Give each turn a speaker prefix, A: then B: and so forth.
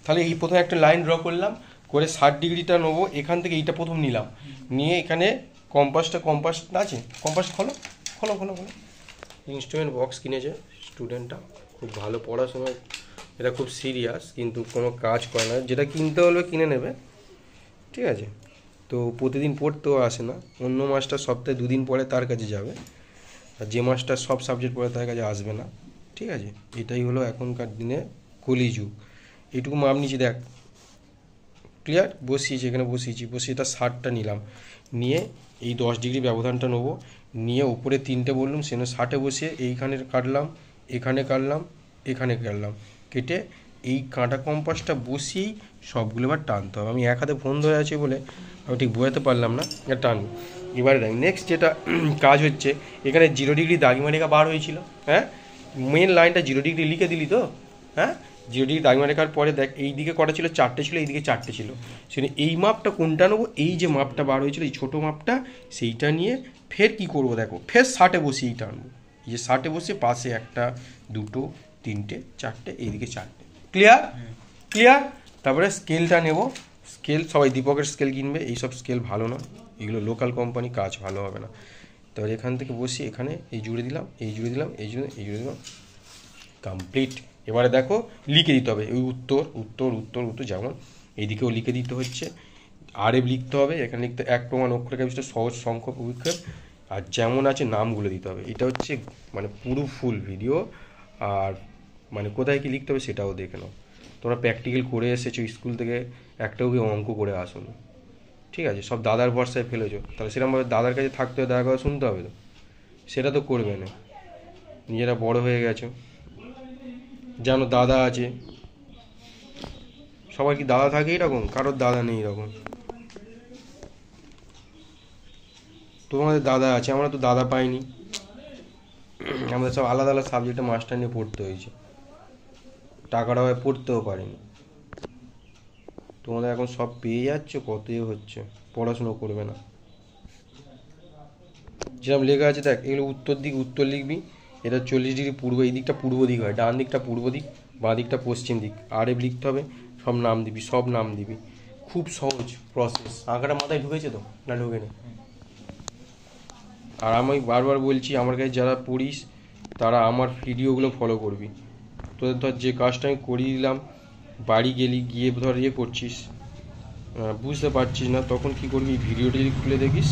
A: তাহলে এই প্রথমে একটা লাইন ড্র করলাম, করে 60 ডিগ্রিটা নেবো, এখান থেকে এইটা প্রথম নিলাম, নিয়ে এখানে কম্পাস আছে, কম্পাস খোলো। ইনস্ট্রুমেন্ট বক্স কিনেছে স্টুডেন্টটা, খুব ভালো পড়াশোনা, এটা খুব সিরিয়াস, কিন্তু কোনো কাজ করে না, যেটা কিনতে হলে কিনে নেবে, ঠিক আছে। তো প্রতিদিন পড়তেও আসে না, অন্য মাস্টার সপ্তাহে 2 দিন পরে তার কাছে যাবে, আর যে মাস্টার সব সাবজেক্ট পড়ে তার কাছে আসবে না, ঠিক আছে। এটাই হলো এখনকার দিনে কলিযুগ। এইটুকু মাপ নিচ্ছি দেখ, ক্লিয়ার, বসিয়েছি এখানে, বসিয়ে এটা 60টা নিলাম, নিয়ে এই 10 ডিগ্রি ব্যবধানটা নেবো, নিয়ে উপরে 3টে বললাম, সেখানে 60-এ বসিয়ে এইখানে কাটলাম, এখানে কাটলাম, কেটে এই কাঁটা কম্পাসটা বসিয়েই সবগুলো এবার টানতে হবে। আমি এক হাতে ফোন ধরে আছি বলে আমি ঠিক বোঝাতে পারলাম না, টানবো। এবারে দেখ নেক্সট যেটা কাজ হচ্ছে, এখানে 0 ডিগ্রি দাগিমা রেখা বার হয়েছিল, হ্যাঁ, মেন লাইনটা 0 ডিগ্রি লিখে দিলি তো, হ্যাঁ, 0 ডিগ্রি দাগিমা রেখার পরে দেখ এই দিকে কটা ছিল, 4টে ছিল, এইদিকে 4টে ছিল, সেখানে এই মাপটা কোনটা নেবো, এই যে মাপটা বার হয়েছিল এই ছোটো মাপটা, সেইটা নিয়ে ফের কি করবো দেখো, ফের 60-এ বসিয়েই টানবো, এই যে 60-এ বসিয়ে পাশে 1, 2, 3, 4টে, এইদিকে 4টে, ক্লিয়ার। তারপরে স্কেলটা নেব, স্কেল সবাই দীপকের স্কেল কিনবে, এইসব স্কেল ভালো না, এগুলো লোকাল কোম্পানি, কাজ ভালো হবে না। তারপরে এখান থেকে বসিয়ে এখানে এই জুড়ে দিলাম, এই জুড়ে দিলাম, কমপ্লিট। এবারে দেখো লিখে দিতে হবে, ওই উত্তর যেমন এইদিকেও লিখে দিতে হচ্ছে, আরএফ লিখতে হবে, এখানে লিখতে 1 প্রমাণ অক্ষরেখা বিশিষ্ট সহজ সংখ্যক অভিক্ষেপ, আর যেমন আছে নামগুলো দিতে হবে। এটা হচ্ছে মানে পুরো ফুল ভিডিও, আর মানে কোথায় কি লিখতে হবে সেটাও দেখে নাও। তোমরা প্র্যাকটিক্যাল করে এসেছো স্কুল থেকে, একটাও কি অঙ্ক করে আসোনি, ঠিক আছে, সব দাদার ভরসায় ফেলেছো, তাহলে সেরকমভাবে দাদার কাছে থাকতে হবে, দাদার কথা শুনতে হবে তো, সেটা তো করবে না। নিজেরা বড় হয়ে গেছো, জানো দাদা আছে, সবার কি দাদা থাকে এরকম? কারোর দাদা নেই এরকম, তোমাদের দাদা আছে, আমরা তো দাদা পাইনি, আমাদের সব আলাদা আলাদা সাবজেক্টে মাস্টার নিয়ে পড়তে হয়েছে, টাকাটা হয় পড়তেও পারিনি। তোমাদের এখন সব পেয়ে যাচ্ছ, কত হচ্ছে, পড়াশুনো করবে না। যেরকম লেখা আছে দেখ, এগুলো উত্তর লিখবি, এটা 40 ডিগ্রি পূর্ব, এই দিকটা পূর্ব দিক হয়, ডান দিকটা পূর্ব দিক, বাঁ দিকটা পশ্চিম দিক, আরএফ লিখতে হবে, সব নাম দিবি, খুব সহজ প্রসেস। আঁকাটা মাথায় ঢুকেছে তো না ঢুকেনি? আর আমি বারবার বলছি, আমার কাছে যারা পড়িস তারা আমার ভিডিওগুলো ফলো করবি। তোদের ধর যে কাজটা আমি করিয়ে দিলাম, বাড়ি গিয়ে ধর করছিস, বুঝতে পারছিস না, তখন কি করবি, ভিডিওটা যদি খুলে দেখিস